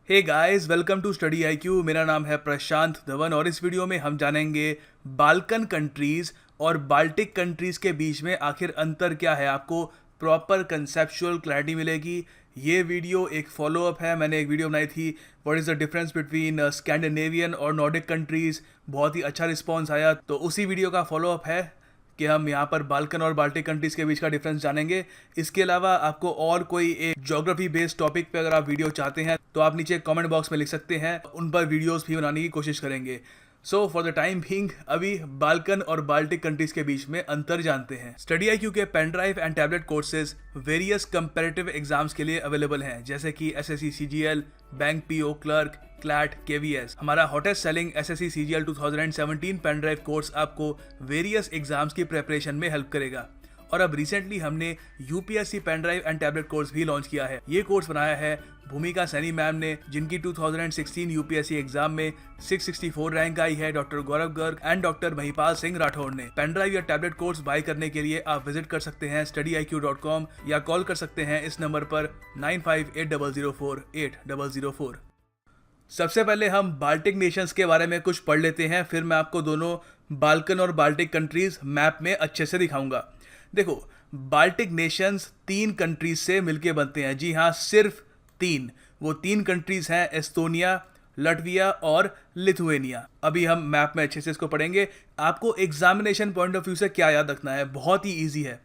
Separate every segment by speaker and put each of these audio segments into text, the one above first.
Speaker 1: Hey guys, welcome to study IQ. मेरा नाम है प्रशांत धवन और इस वीडियो में हम जानेंगे बाल्कन कंट्रीज और बाल्टिक कंट्रीज के बीच में आखिर अंतर क्या है। आपको प्रॉपर कंसेप्चुअल क्लैरिटी मिलेगी। ये वीडियो एक फॉलोअप है। मैंने एक वीडियो बनाई थी what is the difference between Scandinavian और नॉर्डिक कंट्रीज़। बहुत ही अच्छा रिस्पॉन्स आया, तो उसी वीडियो का फॉलोअप है कि हम यहाँ पर बाल्कन और बाल्टिक कंट्रीज़ के बीच का डिफरेंस जानेंगे। इसके अलावा आपको और कोई एक ज्योग्राफी बेस्ड टॉपिक पे अगर आप वीडियो चाहते हैं तो आप नीचे कमेंट बॉक्स में लिख सकते हैं, उन पर वीडियोस भी बनाने की कोशिश करेंगे। So for the time being अभी बाल्कन और बाल्टिक कंट्रीज के बीच में अंतर जानते हैं। स्टडी आईक्यू के pen drive and tablet courses various comparative exams के लिए अवेलेबल हैं, जैसे कि SSC CGL, bank PO clerk, CLAT, KVS. हमारा hottest selling SSC CGL 2017 pen drive course आपको वेरियस एग्जाम्स की प्रेपरेशन में हेल्प करेगा। और अब रिसेंटली हमने UPSC pen drive and tablet course भी लॉन्च किया है। ये कोर्स बनाया है भूमिका सैनी मैम ने, जिनकी 2016 यूपीएससी एग्जाम में 664 रैंक आई है। Doctor Gaurav Garg and doctor Mahipal Singh Rathore ने। पेन ड्राइव या टैबलेट कोर्स बाय करने के लिए आप विजिट कर सकते हैं studiiq.com या कॉल कर सकते हैं इस नंबर पर 9580048004। सबसे पहले हम बाल्टिक नेशंस के बारे में कुछ पढ़ लेते हैं, फिर मैं आपको दोनों बाल्कन और बाल्टिक कंट्रीज मैप में अच्छे से दिखाऊंगा। देखो, बाल्टिक नेशंस 3 कंट्रीज से मिलके बनते हैं। जी हाँ, सिर्फ 3। वो 3 कंट्रीज हैं एस्टोनिया, लटविया और लिथुएनिया। अभी हम मैप में अच्छे से इसको पढ़ेंगे। आपको एग्जामिनेशन पॉइंट ऑफ व्यू से क्या याद रखना है, बहुत ही ईजी है।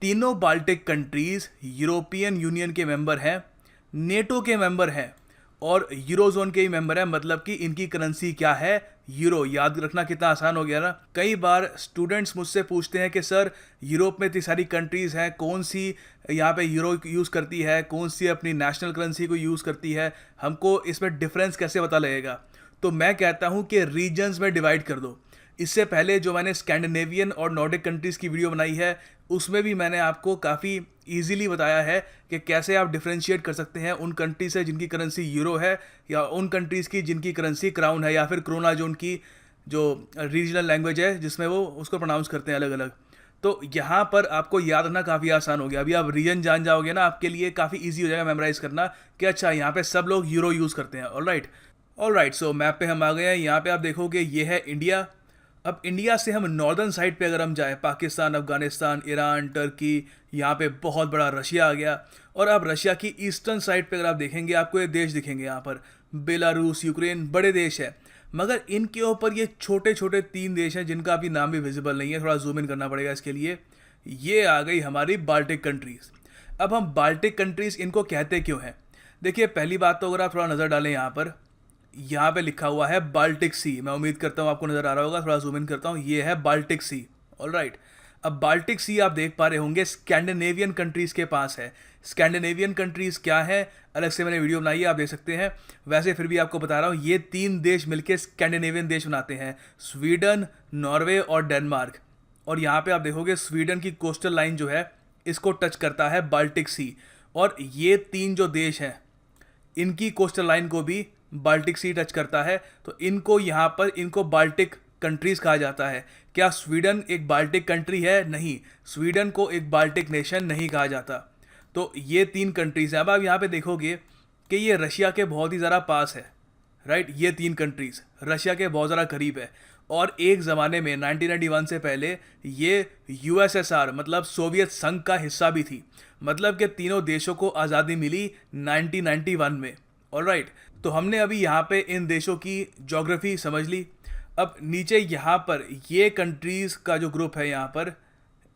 Speaker 1: तीनों बाल्टिक कंट्रीज यूरोपियन यूनियन के मेंबर हैं, नेटो के मेंबर हैं और यूरोजोन के ही मेंबर है। मतलब कि इनकी करेंसी क्या है, यूरो। याद रखना कितना आसान हो गया ना। कई बार स्टूडेंट्स मुझसे पूछते हैं कि सर यूरोप में इतनी सारी कंट्रीज़ हैं, कौन सी यहाँ पे यूरो यूज़ करती है, कौन सी अपनी नेशनल करेंसी को यूज़ करती है, हमको इसमें डिफरेंस कैसे पता लगेगा। तो मैं कहता हूँ कि रीजन्स में डिवाइड कर दो। इससे पहले जो मैंने स्कैंडिनेवियन और नॉर्डिक कंट्रीज़ की वीडियो बनाई है उसमें भी मैंने आपको काफ़ी इजीली बताया है कि कैसे आप डिफरेंशिएट कर सकते हैं उन कंट्रीज से जिनकी करेंसी यूरो है, या उन कंट्रीज़ की जिनकी करेंसी क्राउन है, या फिर क्रोना जो उनकी जो रीजनल लैंग्वेज है जिसमें वो उसको प्रोनाउंस करते हैं अलग अलग। तो यहाँ पर आपको याद रखना काफ़ी आसान हो गया। अभी आप रीजन जान जाओगे ना, आपके लिए काफ़ी ईजी हो जाएगा मेमोराइज करना कि अच्छा यहाँ पे सब लोग यूरो यूज़ करते हैं। ऑलराइट, सो मैप पे हम आ गए हैं। यहाँ पे आप देखोगे ये है इंडिया। अब इंडिया से हम नॉर्दर्न साइड पे अगर हम जाएं, पाकिस्तान, अफगानिस्तान, ईरान, टर्की, यहाँ पे बहुत बड़ा रशिया आ गया। और अब रशिया की ईस्टर्न साइड पे अगर आप देखेंगे आपको ये देश दिखेंगे, यहाँ पर बेलारूस, यूक्रेन, बड़े देश है। मगर इनके ऊपर ये छोटे छोटे 3 देश हैं जिनका अभी नाम भी विजिबल नहीं है, थोड़ा जूम इन करना पड़ेगा इसके लिए। ये आ गई हमारी बाल्टिक कंट्रीज़। अब हम बाल्टिक कंट्रीज़ इनको कहते क्यों हैं, देखिए पहली बात तो अगर आप थोड़ा नज़र डालें यहाँ पे लिखा हुआ है बाल्टिक सी। मैं उम्मीद करता हूँ आपको नज़र आ रहा होगा, थोड़ा जूम इन करता हूँ। ये है बाल्टिक सी। ऑलराइट, अब बाल्टिक सी आप देख पा रहे होंगे स्कैंडिनेवियन कंट्रीज़ के पास है। स्कैंडिनेवियन कंट्रीज़ क्या है, अलग से मैंने वीडियो बनाई है, आप देख सकते हैं। वैसे फिर भी आपको बता रहा हूँ, ये 3 देश मिलकर स्कैंडिनेवियन देश बनाते हैं, स्वीडन, नॉर्वे और डेनमार्क। और यहाँ पे आप देखोगे स्वीडन की कोस्टल लाइन जो है इसको टच करता है बाल्टिक सी। और ये 3 जो देश हैं इनकी कोस्टल लाइन को भी बाल्टिक सी टच करता है। तो इनको यहाँ पर इनको बाल्टिक कंट्रीज़ कहा जाता है। क्या स्वीडन एक बाल्टिक कंट्री है? नहीं, स्वीडन को एक बाल्टिक नेशन नहीं कहा जाता। तो ये 3 कंट्रीज़ हैं। अब आप यहाँ पे देखोगे कि ये रशिया के बहुत ही ज़्यादा पास है, राइट। ये 3 कंट्रीज़ रशिया के बहुत ज़्यादा करीब है। और एक ज़माने में 1991 से पहले ये यूएसएसआर मतलब सोवियत संघ का हिस्सा भी थी। मतलब कि तीनों देशों को आज़ादी मिली 1991 में। ऑलराइट, तो हमने अभी यहाँ पे इन देशों की ज्योग्राफी समझ ली। अब नीचे यहाँ पर ये कंट्रीज़ का जो ग्रुप है, यहाँ पर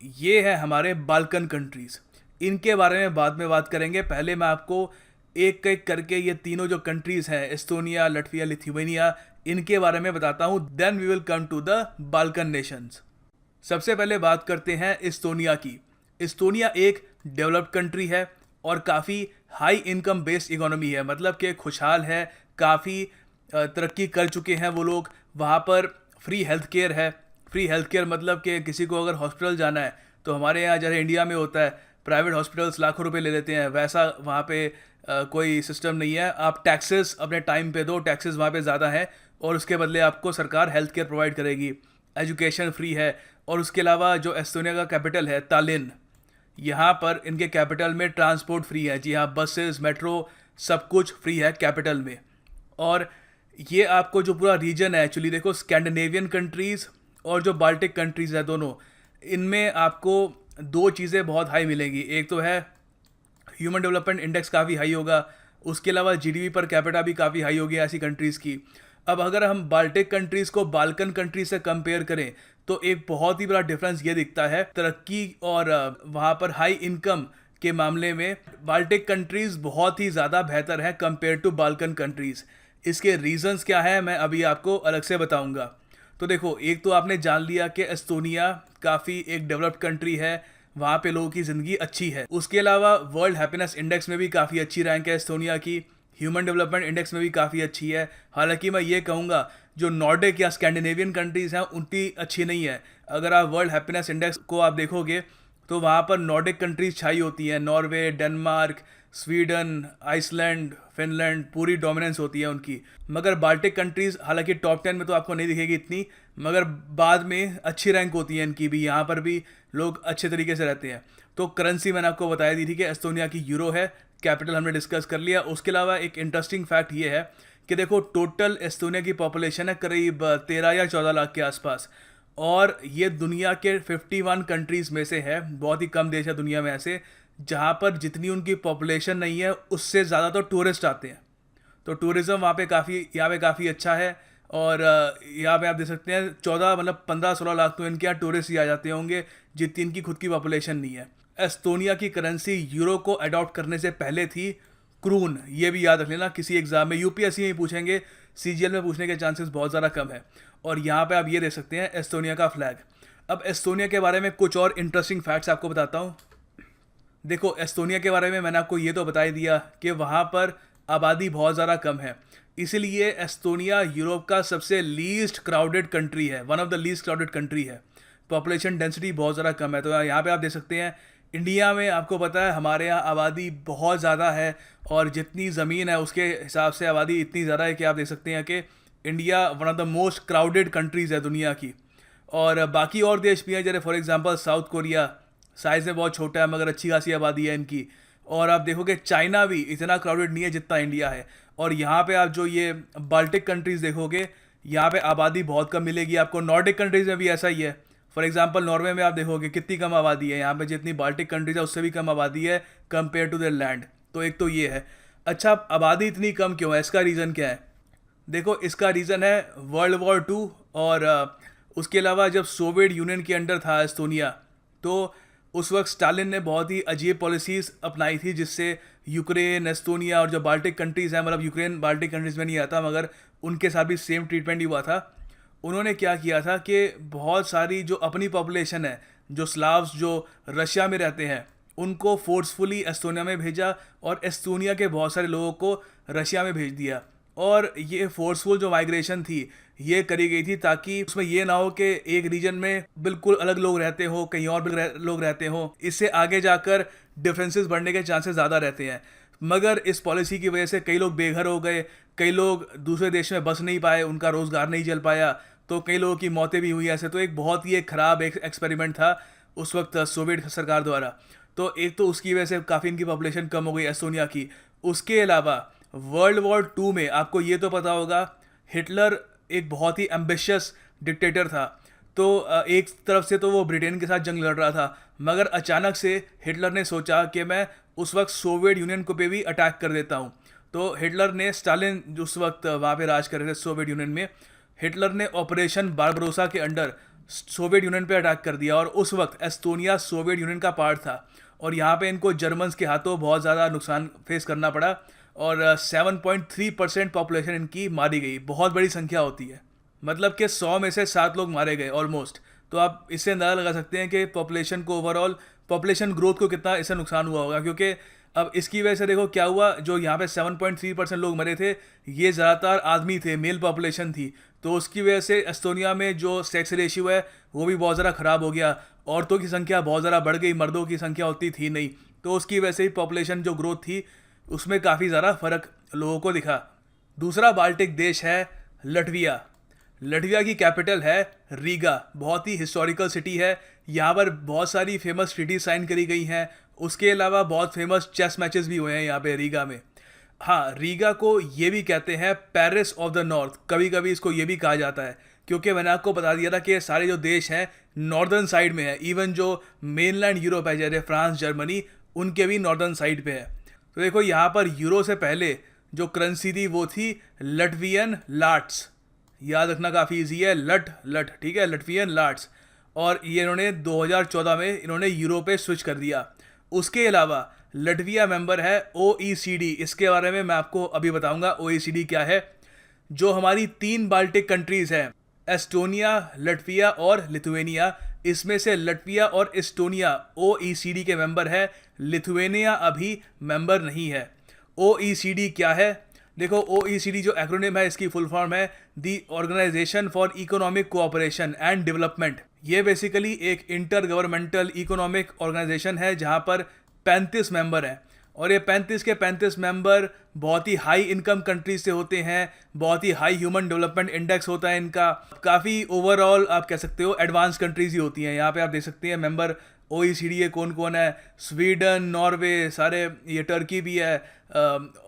Speaker 1: ये है हमारे बाल्कन कंट्रीज़। इनके बारे में बाद में बात करेंगे। पहले मैं आपको एक एक करके ये तीनों जो कंट्रीज़ हैं एस्टोनिया, लटविया, लिथुएनिया, इनके बारे में बताता हूँ। Then we will come to the Balkan nations. सबसे पहले बात करते हैं एस्टोनिया की। एस्टोनिया एक डेवलप्ड कंट्री है और काफ़ी हाई इनकम बेस्ड इकोनॉमी है। मतलब कि खुशहाल है, काफ़ी तरक्की कर चुके हैं वो लोग। वहाँ पर फ्री हेल्थ केयर है। फ्री हेल्थ केयर मतलब कि किसी को अगर हॉस्पिटल जाना है तो हमारे यहाँ जैसे इंडिया में होता है प्राइवेट हॉस्पिटल्स लाखों रुपए ले लेते हैं, वैसा वहाँ पे कोई सिस्टम नहीं है। आप टैक्सेस अपने टाइम पे दो, टैक्सेस वहाँ पे ज़्यादा हैं और उसके बदले आपको सरकार हेल्थ केयर प्रोवाइड करेगी। एजुकेशन फ्री है। और उसके अलावा जो एस्टोनिया का कैपिटल है तालिन, यहाँ पर इनके कैपिटल में ट्रांसपोर्ट फ्री है। जी हाँ, बसेस, मेट्रो सब कुछ फ्री है कैपिटल में। और ये आपको जो पूरा रीजन है, एक्चुअली देखो स्कैंडिनेवियन कंट्रीज़ और जो बाल्टिक कंट्रीज़ है दोनों, इनमें आपको दो चीज़ें बहुत हाई मिलेंगी। एक तो है ह्यूमन डेवलपमेंट इंडेक्स काफ़ी हाई होगा, उसके अलावा जीडीपी पर कैपिटा भी काफ़ी हाई होगी ऐसी कंट्रीज़ की। अब अगर हम बाल्टिक कंट्रीज़ को बाल्कन कंट्रीज से कंपेयर करें तो एक बहुत ही बड़ा डिफरेंस ये दिखता है तरक्की और वहाँ पर हाई इनकम के मामले में बाल्टिक कंट्रीज़ बहुत ही ज़्यादा बेहतर है कंपेयर टू बाल्कन कंट्रीज़। इसके रीजंस क्या है मैं अभी आपको अलग से बताऊंगा। तो देखो, एक तो आपने जान लिया कि एस्टोनिया काफ़ी एक डेवलप्ड कंट्री है, वहाँ पे लोगों की ज़िंदगी अच्छी है। उसके अलावा वर्ल्ड हैप्पीनेस इंडेक्स में भी काफ़ी अच्छी रैंक है एस्टोनिया की, ह्यूमन डेवलपमेंट इंडेक्स में भी काफ़ी अच्छी है। हालांकि मैं ये कहूँगा जो नॉर्डिक या स्कैंडिनेवियन कंट्रीज़ हैं उनकी अच्छी नहीं है। अगर आप वर्ल्ड हैप्पीनेस इंडेक्स को आप देखोगे तो वहाँ पर नॉर्डिक कंट्रीज छाई होती हैं, Norway, Denmark, Sweden, Iceland, Finland, पूरी डोमिनेंस होती है उनकी। मगर बाल्टिक कंट्रीज़ हालांकि टॉप 10 में तो आपको नहीं दिखेगी इतनी, मगर बाद में अच्छी रैंक होती है इनकी भी, यहाँ पर भी लोग अच्छे तरीके से रहते हैं। तो करेंसी मैंने आपको बताया दी थी कि एस्टोनिया की यूरो है, कैपिटल हमने डिस्कस कर लिया। उसके अलावा एक इंटरेस्टिंग फैक्ट ये है कि देखो टोटल एस्टोनिया की पॉपुलेशन है करीब 13 या 14 लाख के आसपास, और ये दुनिया के 51 कंट्रीज़ में से है। बहुत ही कम देश है दुनिया में ऐसे जहाँ पर जितनी उनकी पॉपुलेशन नहीं है उससे ज़्यादा तो टूरिस्ट आते हैं। तो टूरिज़्म वहाँ पे काफ़ी अच्छा है। और यहाँ पे आप देख सकते हैं 14 मतलब 15-16 लाख तो इनके यहाँ टूरिस्ट ही आ जाते होंगे, जितनी इनकी खुद की पॉपुलेशन नहीं है। एस्टोनिया की करेंसी यूरो को अडॉप्ट करने से पहले थी क्रून, ये भी याद रख लेना, किसी एग्जाम में यूपीएससी में पूछेंगे, सीजीएल में पूछने के चांसेस बहुत ज़्यादा कम है। और यहाँ पे आप ये देख सकते हैं एस्टोनिया का फ्लैग। अब एस्टोनिया के बारे में कुछ और इंटरेस्टिंग फैक्ट्स आपको बताता हूँ। देखो, एस्टोनिया के बारे में मैंने आपको ये तो बता ही दिया कि वहाँ पर आबादी बहुत ज़्यादा कम है, इसीलिए एस्टोनिया यूरोप का सबसे लीस्ट क्राउडेड कंट्री है, one of the least crowded country है। पॉपुलेशन डेंसिटी बहुत ज़्यादा कम है। तो यहाँ पे आप देख सकते हैं इंडिया में आपको पता है हमारे यहाँ आबादी बहुत ज़्यादा है, और जितनी ज़मीन है उसके हिसाब से आबादी इतनी ज़्यादा है कि आप देख सकते हैं कि India one of the most crowded countries है दुनिया की। और बाकी और देश भी हैं, जैसे for example south Korea, size में बहुत छोटा है मगर अच्छी खासी आबादी है इनकी। और आप देखोगे चाइना भी इतना क्राउडेड नहीं है जितना इंडिया है। और यहाँ पे आप जो ये बाल्टिक कंट्रीज़ देखोगे, यहाँ पे आबादी बहुत कम मिलेगी आपको। नॉर्डिक कंट्रीज़ में भी ऐसा ही है। फॉर एग्जांपल नॉर्वे में आप देखोगे कितनी कम आबादी है, यहाँ पे जितनी बाल्टिक कंट्रीज है उससे भी कम आबादी है कंपेयर टू देयर लैंड। तो एक तो ये है। अच्छा, आबादी इतनी कम क्यों है, इसका रीज़न क्या है? देखो, इसका रीज़न है वर्ल्ड वॉर 2, और उसके अलावा जब सोवियत यूनियन के अंडर था एस्टोनिया, तो उस वक्त स्टालिन ने बहुत ही अजीब पॉलिसीज़ अपनाई थी, जिससे यूक्रेन, एस्टोनिया और जो बाल्टिक कंट्रीज़ हैं, मतलब यूक्रेन बाल्टिक कंट्रीज़ में नहीं आता मगर उनके साथ भी सेम ट्रीटमेंट ही हुआ था। उन्होंने क्या किया था कि बहुत सारी जो अपनी पॉपुलेशन है, जो स्लाव्स जो रशिया में रहते हैं, उनको फोर्सफुली एस्टोनिया में भेजा, और एस्टोनिया के बहुत सारे लोगों को रशिया में भेज दिया। और ये फोर्सफुल जो माइग्रेशन थी ये करी गई थी ताकि उसमें ये ना हो कि एक रीजन में बिल्कुल अलग लोग रहते हो, कहीं और भी लोग रहते हो, इससे आगे जाकर डिफरेंसेस बढ़ने के चांसेस ज़्यादा रहते हैं। मगर इस पॉलिसी की वजह से कई लोग बेघर हो गए, कई लोग दूसरे देश में बस नहीं पाए, उनका रोज़गार नहीं चल पाया, तो कई लोगों की मौतें भी हुई ऐसे। तो एक बहुत ही एक ख़राब एक एक्सपेरिमेंट था उस वक्त सोवियत सरकार द्वारा। तो एक तो उसकी वजह से काफ़ी इनकी पॉपुलेशन कम हो गई एस्टोनिया की। उसके अलावा वर्ल्ड वॉर 2 में आपको ये तो पता होगा हिटलर एक बहुत ही एम्बिशियस डिक्टेटर था। तो एक तरफ से तो वो ब्रिटेन के साथ जंग लड़ रहा था, मगर अचानक से हिटलर ने सोचा कि मैं उस वक्त सोवियत यूनियन को पे भी अटैक कर देता हूँ। तो हिटलर ने, स्टालिन जो उस वक्त वहाँ पे राज कर रहे थे सोवियत यूनियन में, हिटलर ने ऑपरेशन बारबरोसा के अंडर सोवियत यूनियन पे अटैक कर दिया। और उस वक्त एस्टोनिया सोवियत यूनियन का पार्ट था, और यहाँ पे इनको जर्मन्स के हाथों बहुत ज़्यादा नुकसान फेस करना पड़ा, और 7.3% पॉपुलेशन इनकी मारी गई। बहुत बड़ी संख्या होती है, मतलब कि 100 में से 7 लोग मारे गए ऑलमोस्ट। तो आप इससे अंदाज़ा लगा सकते हैं कि पॉपुलेशन को, ओवरऑल पॉपुलेशन ग्रोथ को कितना इससे नुकसान हुआ होगा। क्योंकि अब इसकी वजह से देखो क्या हुआ, जो यहाँ पे 7.3% लोग मरे थे ये ज़्यादातर आदमी थे, मेल पॉपुलेशन थी। तो उसकी वजह से एस्टोनिया में जो सेक्स रेशियो है वो भी बहुत ज़्यादा ख़राब हो गया, औरतों की संख्या बहुत ज़्यादा बढ़ गई, मर्दों की संख्या उतनी थी नहीं। तो उसकी वजह से ही पॉपुलेशन जो ग्रोथ थी उसमें काफ़ी ज़्यादा फ़र्क लोगों को दिखा। दूसरा बाल्टिक देश है लटविया। लटविया की कैपिटल है रीगा, बहुत ही हिस्टोरिकल सिटी है। यहाँ पर बहुत सारी फेमस ट्रीटी साइन करी गई हैं। उसके अलावा बहुत फेमस चेस मैचेस भी हुए हैं यहाँ पे रीगा में। हाँ, रीगा को ये भी कहते हैं पेरिस ऑफ द नॉर्थ, कभी कभी इसको ये भी कहा जाता है, क्योंकि मैंने आपको बता दिया था कि ये सारे जो देश हैं नॉर्दर्न साइड में है। इवन जो मेनलैंड यूरोप है जैसे फ्रांस, जर्मनी, उनके भी नॉर्दर्न साइड पे है। तो देखो यहाँ पर यूरो से पहले जो करेंसी थी वो थी लटवियन लाट्स। याद रखना काफ़ी इजी है, लट लट, ठीक है, लटवियन लाट्स। और ये इन्होंने 2014 में इन्होंने यूरो पे स्विच कर दिया। उसके अलावा लटविया मेंबर है OECD। इसके बारे में मैं आपको अभी बताऊंगा OECD क्या है। जो हमारी 3 बाल्टिक कंट्रीज हैं, एस्टोनिया, लटविया और लिथुएनिया, इसमें से लटविया और एस्टोनिया OECD के मेंबर है, लिथुएनिया अभी मेंबर नहीं है। OECD क्या है? देखो, OECD जो एक्रोनिम है इसकी फुल फॉर्म है the organisation for economic cooperation and development. ये बेसिकली एक इंटर गवर्नमेंटल इकोनॉमिक ऑर्गेनाइजेशन है जहां पर 35 मेंबर हैं, और ये 35 के 35 मेंबर बहुत ही हाई इनकम कंट्रीज से होते हैं, बहुत ही हाई ह्यूमन डेवलपमेंट इंडेक्स होता है इनका, काफ़ी ओवरऑल आप कह सकते हो एडवांस कंट्रीज ही होती हैं। यहाँ पे आप देख सकते हैं मेंबर OECD के कौन कौन है, स्वीडन, नॉर्वे, सारे, ये टर्की भी है,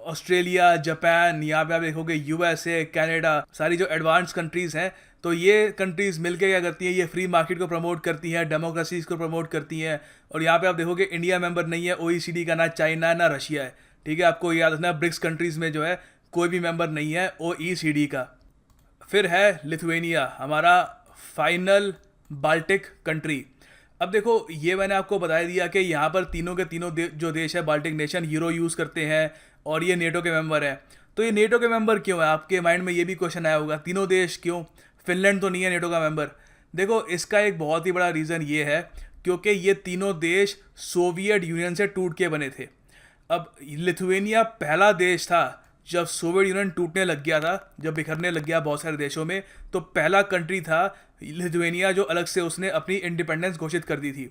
Speaker 1: ऑस्ट्रेलिया, जापान, यहाँ पे आप देखोगे USA, कनाडा, सारी जो एडवांस कंट्रीज हैं। तो ये कंट्रीज मिलकर क्या करती हैं, ये फ्री मार्केट को प्रमोट करती हैं, डेमोक्रेसीज को प्रमोट करती हैं। और यहाँ पे आप देखोगे इंडिया मेंबर नहीं है OECD का, ना चाइना ना रशिया है, ठीक है। आपको याद रखना ब्रिक्स कंट्रीज में जो है कोई भी मेंबर नहीं है OECD का। फिर है लिथुएनिया, हमारा फाइनल बाल्टिक कंट्री। अब देखो, ये मैंने आपको बता दिया कि यहाँ पर तीनों के तीनों जो देश है बाल्टिक नेशन यूरो यूज़ करते हैं और ये नेटो के मेंबर है। तो ये नेटो के मेंबर क्यों है? आपके माइंड में ये भी क्वेश्चन आया होगा, तीनों देश क्यों? फिनलैंड तो नहीं है नेटो का मेंबर। देखो, इसका एक बहुत ही बड़ा रीज़न ये है क्योंकि ये तीनों देश सोवियत यूनियन से टूट के बने थे। अब लिथुएनिया पहला देश था जब सोवियत यूनियन टूटने लग गया था, जब बिखरने लग गया बहुत सारे देशों में, तो पहला कंट्री था लिथुएनिया जो अलग से उसने अपनी इंडिपेंडेंस घोषित कर दी थी।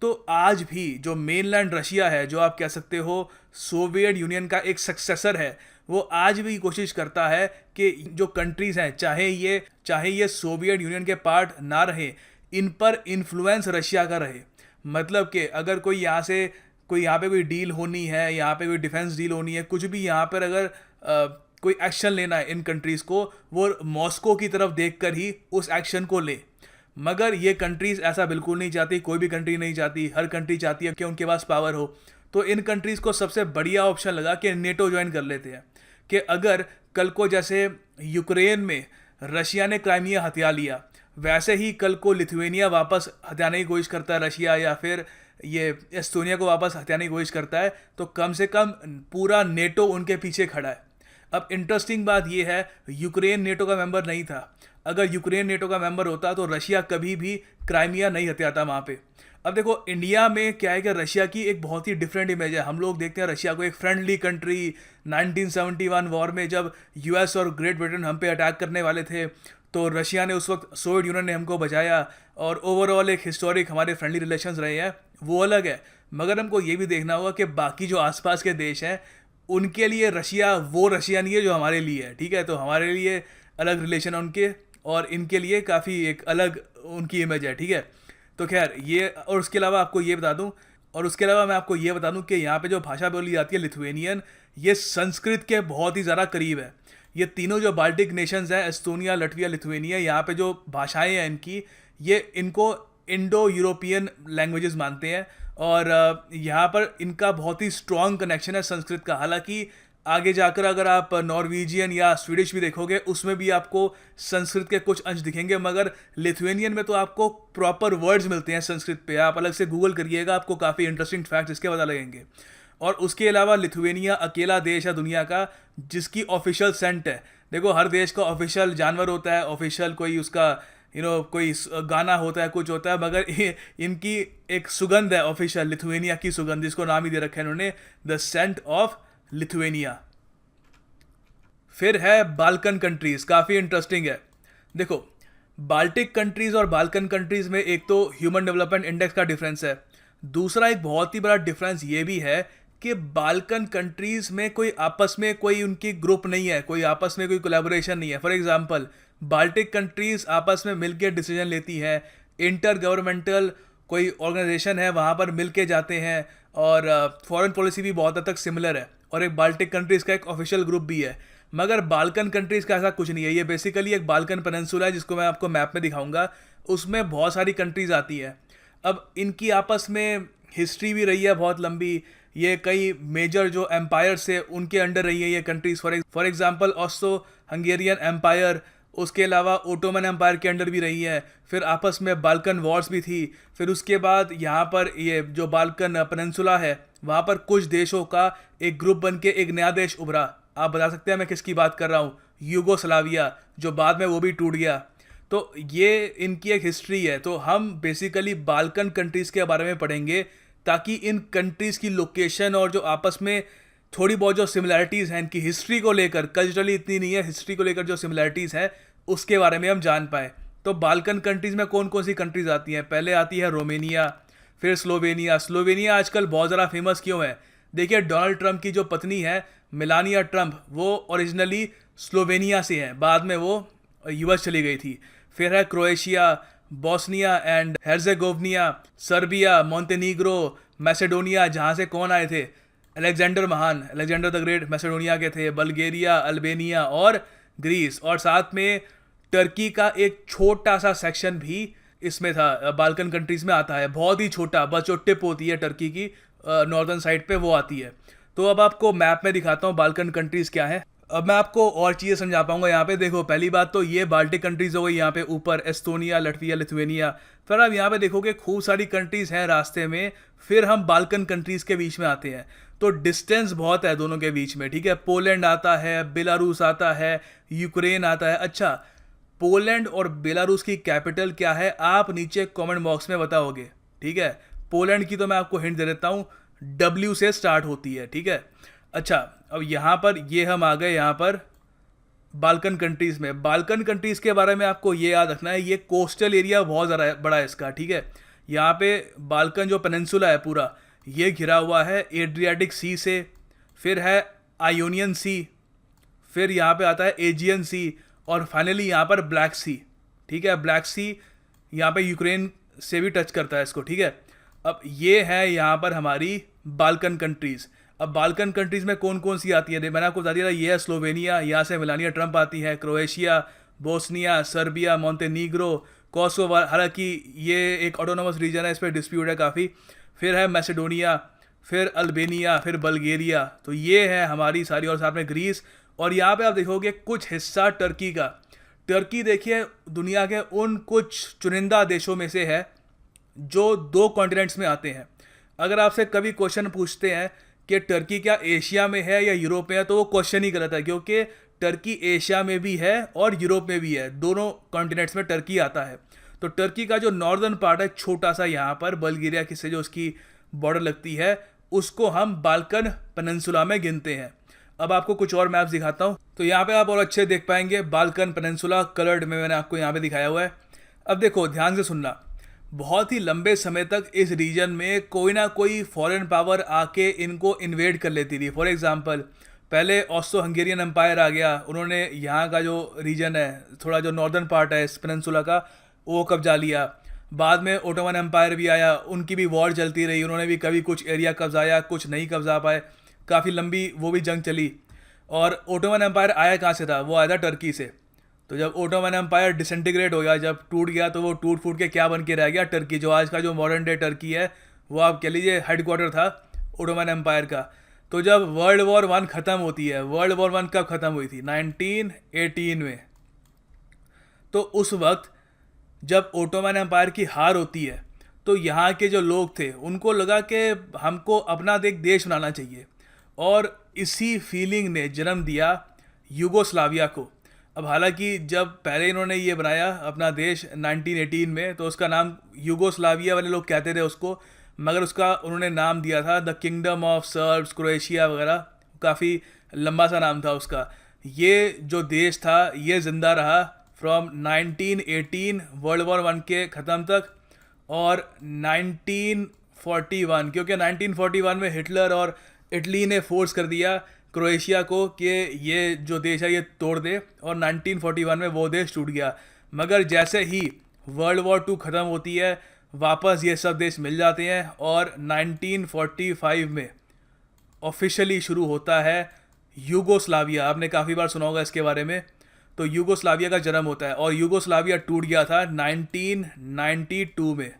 Speaker 1: तो आज भी जो मेनलैंड रशिया है, जो आप कह सकते हो सोवियत यूनियन का एक सक्सेसर है, वो आज भी कोशिश करता है कि जो कंट्रीज़ हैं, चाहे ये सोवियत यूनियन के पार्ट ना रहे, इन पर इन्फ्लुएंस रशिया का रहे। मतलब कि अगर कोई यहाँ पे कोई डील होनी है, यहाँ पे कोई डिफेंस डील होनी है, कुछ भी यहाँ पर अगर कोई एक्शन लेना है इन कंट्रीज़ को, वो मॉस्को की तरफ देखकर ही उस एक्शन को ले। मगर ये कंट्रीज़ ऐसा बिल्कुल नहीं चाहती, कोई भी कंट्री नहीं चाहती। हर कंट्री चाहती है कि उनके पास पावर हो। तो इन कंट्रीज़ को सबसे बढ़िया ऑप्शन लगा कि नेटो ज्वाइन कर लेते हैं, कि अगर कल को जैसे यूक्रेन में रशिया ने क्राइमिया हथिया लिया, वैसे ही कल को लिथुएनिया वापस हथियाने की कोशिश करता है रशिया, या फिर ये एस्टोनिया को वापस हथियाने की कोशिश करता है, तो कम से कम पूरा नेटो उनके पीछे खड़ा है। अब इंटरेस्टिंग बात यह है, यूक्रेन नेटो का मेंबर नहीं था। अगर यूक्रेन नेटो का मेंबर होता तो रशिया कभी भी क्राइमिया नहीं हथियाता वहाँ पे। अब देखो, इंडिया में क्या है कि रशिया की एक बहुत ही डिफरेंट इमेज है। हम लोग देखते हैं रशिया को एक फ्रेंडली कंट्री। 1971 वॉर में जब US और ग्रेट ब्रिटेन हम पे अटैक करने वाले थे, तो रशिया ने उस वक्त, सोवियत यूनियन ने हमको बचाया, और ओवरऑल एक हिस्टोरिक हमारे फ्रेंडली रिलेशंस रहे हैं, वो अलग है। मगर हमको ये भी देखना होगा कि बाकी जो आसपास के देश हैं, उनके लिए रशिया वो रशिया नहीं है जो हमारे लिए है, ठीक है। तो हमारे लिए अलग रिलेशन है उनके, और इनके लिए काफ़ी एक अलग उनकी इमेज है, ठीक है। तो खैर ये, और उसके अलावा मैं आपको ये बता दूं कि यहाँ पे जो भाषा बोली जाती है लिथुएनियन, ये संस्कृत के बहुत ही ज़्यादा करीब है। ये तीनों जो बाल्टिक नेशंस हैं, एस्टोनिया, लटविया, लिथुएनिया, यहाँ पे जो भाषाएं हैं इनकी, ये इनको इंडो यूरोपियन लैंग्वेजेस मानते हैं। और यहाँ पर इनका बहुत ही स्ट्रॉन्ग कनेक्शन है संस्कृत का। हालांकि आगे जाकर अगर आप नॉर्वेजियन या स्वीडिश भी देखोगे, उसमें भी आपको संस्कृत के कुछ अंश दिखेंगे, मगर लिथुएनियन में तो आपको प्रॉपर वर्ड्स मिलते हैं संस्कृत पे। आप अलग से गूगल करिएगा, आपको काफ़ी इंटरेस्टिंग फैक्ट्स इसके पता लगेंगे। और उसके अलावा लिथुएनिया अकेला देश है दुनिया का जिसकी ऑफिशियल सेंट है। देखो, हर देश का ऑफिशियल जानवर होता है, ऑफिशियल कोई उसका कोई गाना होता है, कुछ होता है, मगर इनकी एक सुगंध है ऑफिशियल, लिथुएनिया की सुगंध, जिसको नाम ही दे रखा है इन्होंने, द सेंट ऑफ लिथुएनिया। फिर है बाल्कन कंट्रीज, काफ़ी इंटरेस्टिंग है। देखो, बाल्टिक कंट्रीज और बाल्कन कंट्रीज में एक तो ह्यूमन डेवलपमेंट इंडेक्स का डिफरेंस है, दूसरा एक बहुत ही बड़ा डिफरेंस ये भी है कि बाल्कन कंट्रीज में कोई आपस में कोई उनकी ग्रुप नहीं है, कोई आपस में कोई कोलैबोरेशन नहीं है। फॉर एग्जांपल, बाल्टिक कंट्रीज आपस में मिलकर डिसीजन लेती हैं, इंटर गवर्नमेंटल कोई ऑर्गेनाइजेशन है वहाँ पर मिलके जाते हैं, और फॉरेन पॉलिसी भी बहुत हद तक सिमिलर है। और एक बाल्टिक कंट्रीज़ का एक ऑफिशियल ग्रुप भी है। मगर बाल्कन कंट्रीज़ का ऐसा कुछ नहीं है, ये बेसिकली एक बाल्कन पेनिनसुला है जिसको मैं आपको मैप में दिखाऊंगा। उसमें बहुत सारी कंट्रीज़ आती हैं। अब इनकी आपस में हिस्ट्री भी रही है बहुत लंबी। ये कई मेजर जो एम्पायर्स है उनके अंडर रही है ये countries. For example Austro Hungarian empire, उसके अलावा ओटोमन एम्पायर के अंडर भी रही है। फिर आपस में बाल्कन वॉर्स भी थी। फिर उसके बाद यहाँ पर ये जो बाल्कन पेनिनसुला है वहाँ पर कुछ देशों का एक ग्रुप बन के एक नया देश उभरा। आप बता सकते हैं मैं किसकी बात कर रहा हूँ? यूगोस्लाविया, जो बाद में वो भी टूट गया। तो ये इनकी एक हिस्ट्री है। तो हम बेसिकली बाल्कन कंट्रीज़ के बारे में पढ़ेंगे ताकि इन कंट्रीज़ की लोकेशन और जो आपस में थोड़ी बहुत जो सिमिलैरिटीज़ हैं इनकी हिस्ट्री को लेकर, कल्चरली इतनी नहीं है, हिस्ट्री को लेकर जो सिमिलैरिटीज़ हैं उसके बारे में हम जान पाएँ। तो बाल्कन कंट्रीज़ में कौन कौन सी कंट्रीज़ आती हैं? पहले आती है रोमेनिया, फिर स्लोवेनिया। स्लोवेनिया आजकल बहुत ज़्यादा फेमस क्यों है? देखिए, डोनाल्ड ट्रंप की जो पत्नी है मेलानिया ट्रंप, वो ओरिजिनली स्लोवेनिया से है, बाद में वो यूएस चली गई थी। फिर है Croatia, Bosnia and Herzegovina, Serbia, Montenegro, Macedonia, जहाँ से कौन आए थे? अलेक्जेंडर महान, अलेक्जेंडर द ग्रेट मैसेडोनिया के थे। बल्गेरिया, अल्बेनिया और ग्रीस। और साथ में टर्की का एक छोटा सा सेक्शन भी इसमें था, बाल्कन कंट्रीज़ में आता है। बहुत ही छोटा, बस जो टिप होती है टर्की की नॉर्दर्न साइड पे वो आती है। तो अब आपको मैप में दिखाता हूँ बाल्कन कंट्रीज़ क्या है। अब मैं आपको और चीज़ें समझा पाऊंगा। यहाँ पे देखो, पहली बात तो ये बाल्टिक कंट्रीज़ हो गई, यहाँ पे ऊपर एस्टोनिया, लटविया, लिथुएनिया। फिर आप यहाँ पे देखोगे खूब सारी कंट्रीज़ हैं रास्ते में। फिर हम बाल्कन कंट्रीज़ के बीच में आते हैं। तो डिस्टेंस बहुत है दोनों के बीच में, ठीक है। पोलैंड आता है, बेलारूस आता है, यूक्रेन आता है। अच्छा, पोलैंड और बेलारूस की कैपिटल क्या है आप नीचे कमेंट बॉक्स में बताओगे, ठीक है। पोलैंड की तो मैं आपको हिंट दे देता हूँ, डब्ल्यू से स्टार्ट होती है, ठीक है। अच्छा, अब यहाँ पर ये हम आ गए यहाँ पर बाल्कन कंट्रीज़ में। बाल्कन कंट्रीज़ के बारे में आपको ये याद रखना है, ये कोस्टल एरिया बहुत ज़्यादा बड़ा है इसका, ठीक है। यहाँ पे बाल्कन जो पेनिनसुला है पूरा, ये घिरा हुआ है एड्रियाटिक सी से, फिर है आयोनियन सी, फिर यहाँ पे आता है एजियन सी, और फाइनली यहाँ पर ब्लैक सी, ठीक है। ब्लैक सी यहाँ पे यूक्रेन से भी टच करता है इसको, ठीक है। अब ये है यहाँ पर हमारी बाल्कन कंट्रीज़। अब बाल्कन कंट्रीज़ में कौन कौन सी आती है? मैंने आपको बता दिया, ये है स्लोवेनिया, यहाँ से मेलानिया ट्रंप आती है। Croatia, Bosnia, Serbia, Montenegro, Kosovo, हालांकि ये एक ऑटोनोमस रीजन है, इस पर डिस्प्यूट है काफ़ी। फिर है मैसेडोनिया, फिर अल्बेनिया, फिर बल्गेरिया। तो ये है हमारी सारी, और साथ में ग्रीस। और यहाँ पे आप देखोगे कुछ हिस्सा टर्की का। टर्की देखिए दुनिया के उन कुछ चुनिंदा देशों में से है जो 2 कॉन्टिनेंट्स में आते हैं। अगर आपसे कभी क्वेश्चन पूछते हैं कि टर्की क्या एशिया में है या यूरोप में है, तो वो क्वेश्चन ही गलत है, क्योंकि टर्की एशिया में भी है और यूरोप में भी है, दोनों कॉन्टिनेंट्स में टर्की आता है। तो टर्की का जो नॉर्दर्न पार्ट है छोटा सा, यहाँ पर बल्गेरिया की से जो उसकी बॉर्डर लगती है, उसको हम बाल्कन पेनिनसुला में गिनते हैं। अब आपको कुछ और मैप्स दिखाता हूँ, तो यहाँ पे आप और अच्छे देख पाएंगे। बाल्कन पेनिनसुला कलर्ड में मैंने आपको यहाँ पे दिखाया हुआ है। अब देखो ध्यान से सुनना, बहुत ही लंबे समय तक इस रीजन में कोई ना कोई फॉरेन पावर आके इनको इन्वेड कर लेती थी। फॉर एग्जांपल, पहले ऑस्ट्रो हंगेरियन एम्पायर आ गया, उन्होंने यहाँ का जो रीजन है, थोड़ा जो नॉर्दर्न पार्ट है इस पेनिनसुला का, वो कब्जा लिया। बाद में ओटोमन एम्पायर भी आया, उनकी भी वॉर चलती रही, उन्होंने भी कभी कुछ एरिया कब्जाया, कुछ नहीं कब्जा पाए, काफ़ी लंबी वो भी जंग चली। और ओटोमन एम्पायर आया कहाँ से था? वो आया था टर्की से। तो जब ओटोमन एम्पायर डिसइंटीग्रेट हो गया, जब टूट गया, तो वो टूट फूट के क्या बन के रह गया? टर्की। जो आज का जो मॉडर्न डे टर्की है, वो आप कह लीजिए हेडक्वार्टर था ओटोमन एम्पायर का। तो जब वर्ल्ड वॉर 1 ख़त्म होती है, वर्ल्ड वॉर 1 कब ख़त्म हुई थी? 1918 में। तो उस वक्त जब ओटोमन एम्पायर की हार होती है, तो यहाँ के जो लोग थे उनको लगा कि हमको अपना एक देश बनाना चाहिए, और इसी फीलिंग ने जन्म दिया यूगोस्लाविया को। अब हालांकि जब पहले इन्होंने ये बनाया अपना देश 1918 में, तो उसका नाम यूगोस्लाविया वाले लोग कहते थे उसको, मगर उसका उन्होंने नाम दिया था the kingdom of shrubs, Croatia वगैरह, काफ़ी लंबा सा नाम था उसका। ये जो देश था ये ज़िंदा रहा फ्रॉम 1918 वर्ल्ड वॉर 1 के ख़त्म तक, और 1941, क्योंकि 1941 में हिटलर और इटली ने फोर्स कर दिया क्रोएशिया को कि ये जो देश है ये तोड़ दे, और 1941 में वो देश टूट गया। मगर जैसे ही वर्ल्ड वॉर 2 ख़त्म होती है, वापस ये सब देश मिल जाते हैं, और 1945 में ऑफिशियली शुरू होता है यूगोस्लाविया। आपने काफ़ी बार सुना होगा इसके बारे में। तो यूगोस्लाविया का जन्म होता है और यूगोस्लाविया टूट गया था 1992 में।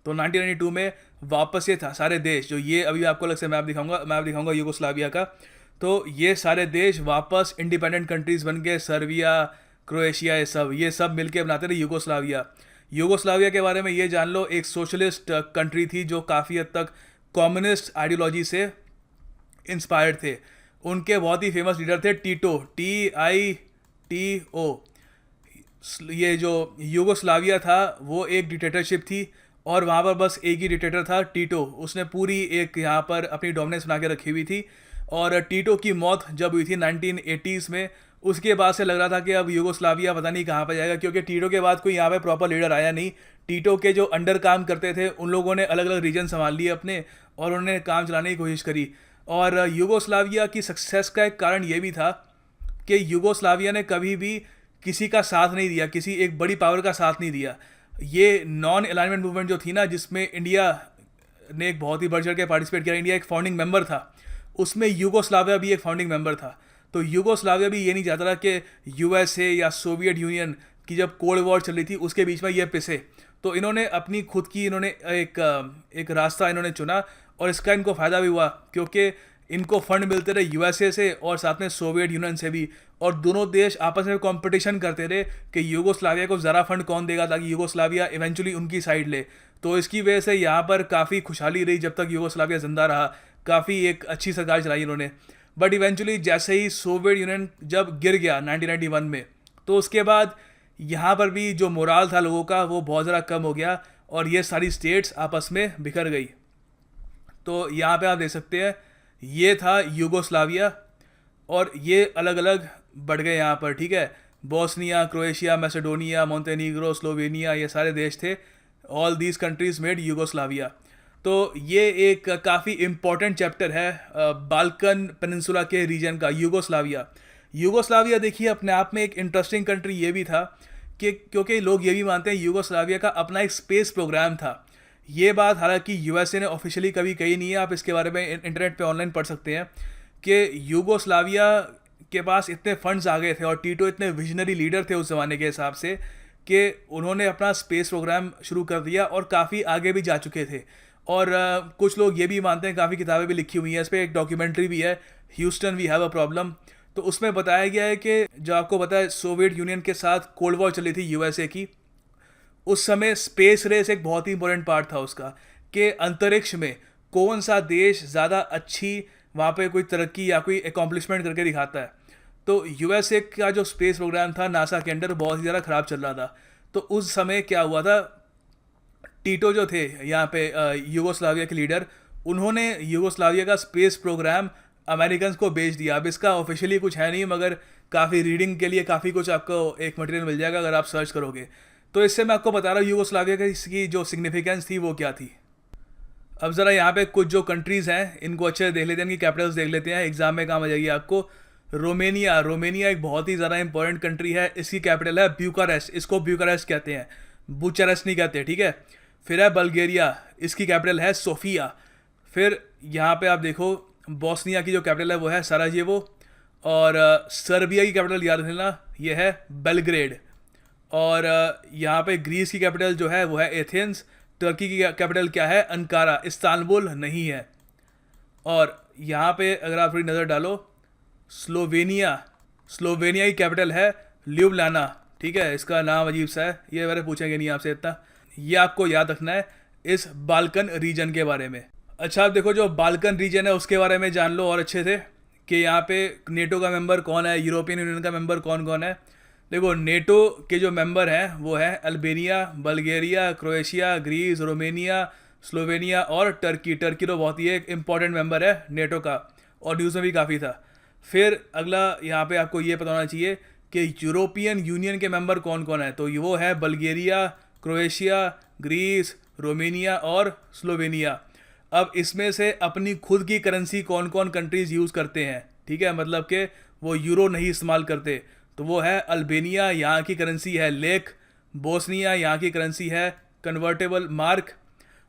Speaker 1: तो 1992 में वापस ये था सारे देश जो ये अभी आपको अलग से मैप दिखाऊंगा यूगोस्लाविया का। तो ये सारे देश वापस इंडिपेंडेंट कंट्रीज बन गए। सर्बिया, क्रोएशिया, ये सब मिलके बनाते थे यूगोस्लाविया। यूगोस्लाविया के बारे में ये जान लो, एक सोशलिस्ट कंट्री थी जो काफ़ी हद तक कम्युनिस्ट आइडियोलॉजी से इंस्पायर्ड थे। उनके बहुत ही फेमस लीडर थे टीटो, TITO। ये जो यूगोस्लाविया था वो एक डिक्टेटरशिप थी और वहाँ पर बस एक ही डिक्टेटर था, टीटो। उसने पूरी एक यहाँ पर अपनी डोमिनेंस बना के रखी हुई थी। और टीटो की मौत जब हुई थी 1980s में, उसके बाद से लग रहा था कि अब यूगोस्लाविया पता नहीं कहाँ पर जाएगा, क्योंकि टीटो के बाद कोई यहाँ पे प्रॉपर लीडर आया नहीं। टीटो के जो अंडर काम करते थे उन लोगों ने अलग अलग रीजन संभाल लिए अपने और उन्होंने काम चलाने की कोशिश करी। और यूगोस्लाविया की सक्सेस का एक कारण ये भी था कि यूगोस्लाविया ने कभी भी किसी का साथ नहीं दिया, किसी एक बड़ी पावर का साथ नहीं दिया। ये नॉन अलाइनमेंट मूवमेंट जो थी ना, जिसमें इंडिया ने एक बहुत ही बढ़ चढ़ के पार्टिसिपेट किया, इंडिया एक फाउंडिंग मेंबर था, उसमें यूगोस्लाविया भी एक फाउंडिंग मेंबर था। तो यूगोस्लाविया भी ये नहीं चाहता था कि USA या सोवियत यूनियन की जब कोल्ड वॉर चल रही थी उसके बीच में ये पिसे। तो इन्होंने अपनी खुद की एक रास्ता इन्होंने चुना और इसका इनको फ़ायदा भी हुआ, क्योंकि इनको फंड मिलते रहे USA से और साथ में सोवियत यूनियन से भी। और दोनों देश आपस में कंपटीशन करते रहे कि यूगोस्लाविया को ज़रा फंड कौन देगा ताकि यूगोस्लाविया इवेंचुअली उनकी साइड ले। तो इसकी वजह से यहाँ पर काफ़ी खुशहाली रही जब तक यूगोस्लाविया जिंदा रहा। काफ़ी एक अच्छी सरकार चलाई इन्होंने। बट इवेंचुअली जैसे ही सोवियत यूनियन जब गिर गया 1991 में, तो उसके बाद यहाँ पर भी जो मोराल था लोगों का वो बहुत ज़्यादा कम हो गया और ये सारी स्टेट्स आपस में बिखर गई। तो यहाँ पे आप देख सकते हैं ये था यूगोस्लाविया और ये अलग अलग बढ़ गए यहाँ पर, ठीक है। Bosnia, Croatia, Macedonia, Montenegro, Slovenia, ये सारे देश थे। All these countries made Yugoslavia. तो ये एक काफ़ी इम्पॉर्टेंट चैप्टर है बाल्कन पेनिनसुला के रीजन का, यूगोस्लाविया देखिए अपने आप में एक इंटरेस्टिंग कंट्री ये भी था कि क्योंकि लोग ये भी मानते हैं यूगोस्लाविया का अपना एक स्पेस प्रोग्राम था। ये बात हालांकि USA ने ऑफिशियली कभी कही नहीं है, आप इसके बारे में इंटरनेट पे ऑनलाइन पढ़ सकते हैं कि यूगोस्लाविया के पास इतने फंड्स आ गए थे और टीटो इतने विजनरी लीडर थे उस ज़माने के हिसाब से कि उन्होंने अपना स्पेस प्रोग्राम शुरू कर दिया और काफ़ी आगे भी जा चुके थे। और कुछ लोग ये भी मानते हैं, काफ़ी किताबें भी लिखी हुई हैं इस पर, एक डॉक्यूमेंट्री भी है, Houston we have a problem. तो उसमें बताया गया है कि जो आपको पता है सोवियत यूनियन के साथ कोल्ड वॉर चली थी USA की, उस समय स्पेस रेस एक बहुत ही इंपॉर्टेंट पार्ट था उसका, कि अंतरिक्ष में कौन सा देश ज़्यादा अच्छी वहाँ पे कोई तरक्की या कोई एकम्प्लिशमेंट करके दिखाता है। तो USA का जो स्पेस प्रोग्राम था नासा के अंडर बहुत ही ज़्यादा ख़राब चल रहा था। तो उस समय क्या हुआ था, टीटो जो थे यहाँ पे यूगोस्लाविया के लीडर, उन्होंने यूगोस्लाविया का स्पेस प्रोग्राम अमेरिकन को बेच दिया। अब इसका ऑफिशियली कुछ है नहीं, मगर काफ़ी रीडिंग के लिए काफ़ी कुछ आपको एक मटेरियल मिल जाएगा अगर आप सर्च करोगे। तो इससे मैं आपको बता रहा हूँ यूगोस्लाविया की इसकी जो सिग्निफिकेंस थी वो क्या थी। अब ज़रा यहाँ पे कुछ जो कंट्रीज़ हैं इनको अच्छे से देख लेते हैं, इनकी कैपिटल्स देख लेते हैं, एग्जाम में काम आ जाएगी आपको। रोमेनिया एक बहुत ही ज़्यादा इंपॉर्टेंट कंट्री है, इसकी कैपिटल है ब्यूकारेस्ट। इसको ब्यूकारेस्ट कहते हैं, बुचारेस्ट नहीं कहते, ठीक है। फिर है बल्गेरिया, इसकी कैपिटल है सोफिया। फिर यहाँ पे आप देखो बोस्निया की जो कैपिटल है वो है सराजेवो। और सर्बिया की कैपिटल याद रखना ये है बेलग्रेड। और यहाँ पे ग्रीस की कैपिटल जो है वो है एथेंस। टर्की की कैपिटल क्या है, अंकारा, इस्तांबुल नहीं है। और यहाँ पे अगर आप थोड़ी नज़र डालो, स्लोवेनिया की कैपिटल है ल्यूब्लाना, ठीक है। इसका नाम अजीब सा है, ये मेरे पूछेंगे नहीं आपसे इतना, ये आपको याद रखना है इस बाल्कन रीजन के बारे में। अच्छा, आप देखो जो बाल्कन रीजन है उसके बारे में जान लो और अच्छे से कि यहाँ पे नेटो का मेंबर कौन है, यूरोपियन यूनियन का मेंबर कौन कौन है। देखो नेटो के जो मेंबर हैं वो है Albania, Bulgaria, Croatia, Greece, Romania, Slovenia और टर्की। टर्की तो बहुत ही एक इंपॉर्टेंट मेंबर है नेटो का और न्यूज़ में भी काफ़ी था। फिर अगला यहाँ पे आपको ये पता होना चाहिए कि यूरोपियन यूनियन के मेंबर कौन कौन है। तो वो है बल्गेरिया, क्रोएशिया, ग्रीस, रोमेनिया और स्लोवेनिया। अब इसमें से अपनी खुद की करेंसी कौन कौन कंट्रीज़ यूज़ करते हैं, ठीक है, मतलब कि वो यूरो नहीं इस्तेमाल करते। तो वो है अल्बेनिया, यहाँ की करेंसी है लेक। बोस्निया, यहाँ की करेंसी है कन्वर्टेबल मार्क।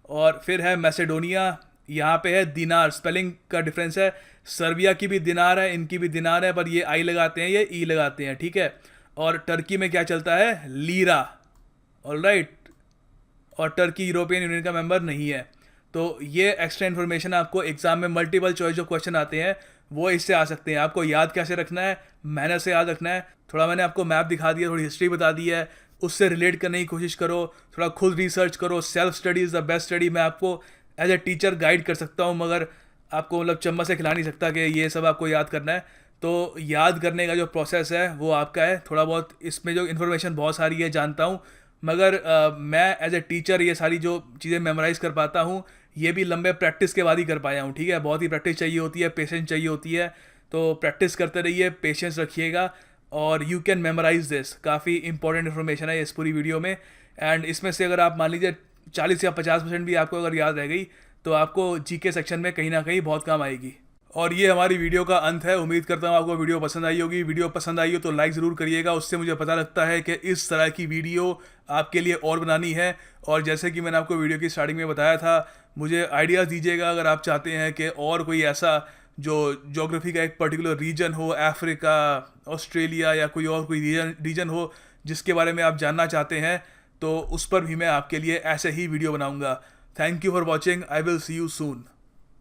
Speaker 1: और फिर है मैसेडोनिया, यहाँ पे है दिनार, स्पेलिंग का डिफरेंस है, सर्बिया की भी दिनार है, इनकी भी दिनार है, पर ये आई लगाते हैं, ये ई लगाते हैं, ठीक है। और टर्की में क्या चलता है, लीरा, ऑलराइट। और टर्की यूरोपियन यूनियन का मेंबर नहीं है। तो ये एक्स्ट्रा इन्फॉर्मेशन आपको एग्जाम में मल्टीपल चॉइस जो क्वेश्चन आते हैं वो इससे आ सकते हैं। आपको याद कैसे रखना है, मेहनत से याद रखना है। थोड़ा मैंने आपको मैप दिखा दिया, थोड़ी हिस्ट्री बता दी है, उससे रिलेट करने की कोशिश करो, थोड़ा खुद रिसर्च करो। Self study is the best study. मैं आपको एज ए टीचर गाइड कर सकता हूँ, मगर आपको मतलब चम्मच से खिला नहीं सकता कि ये सब आपको याद करना है। तो याद करने का जो प्रोसेस है वो आपका है। थोड़ा बहुत इसमें जो इन्फॉर्मेशन बहुत सारी है जानता हूँ, मगर मैं एज ए टीचर ये सारी जो चीज़ें मेमोराइज़ कर पाता हूँ ये भी लंबे प्रैक्टिस के बाद ही कर पाया हूँ, ठीक है। बहुत ही प्रैक्टिस चाहिए होती है, पेशेंस चाहिए होती है। तो प्रैक्टिस करते रहिए, पेशेंस रखिएगा, और यू कैन मेमोराइज दिस। काफ़ी इंपॉर्टेंट इन्फॉर्मेशन है इस पूरी वीडियो में। एंड इसमें से अगर आप मान लीजिए 40 या 50% भी आपको अगर याद रह गई तो आपको जीके सेक्शन में कहीं ना कहीं बहुत काम आएगी। और ये हमारी वीडियो का अंत है। उम्मीद करता हूँ आपको वीडियो पसंद आई होगी। वीडियो पसंद आई हो तो लाइक ज़रूर करिएगा, उससे मुझे पता लगता है कि इस तरह की वीडियो आपके लिए और बनानी है। और जैसे कि मैंने आपको वीडियो की स्टार्टिंग में बताया था, मुझे आइडियाज़ दीजिएगा अगर आप चाहते हैं कि और कोई ऐसा जो ज्योग्राफी का एक पर्टिकुलर रीजन हो, अफ्रीका, ऑस्ट्रेलिया या कोई और कोई रीजन हो जिसके बारे में आप जानना चाहते हैं, तो उस पर भी मैं आपके लिए ऐसे ही वीडियो बनाऊंगा। Thank you for watching. I will see you soon.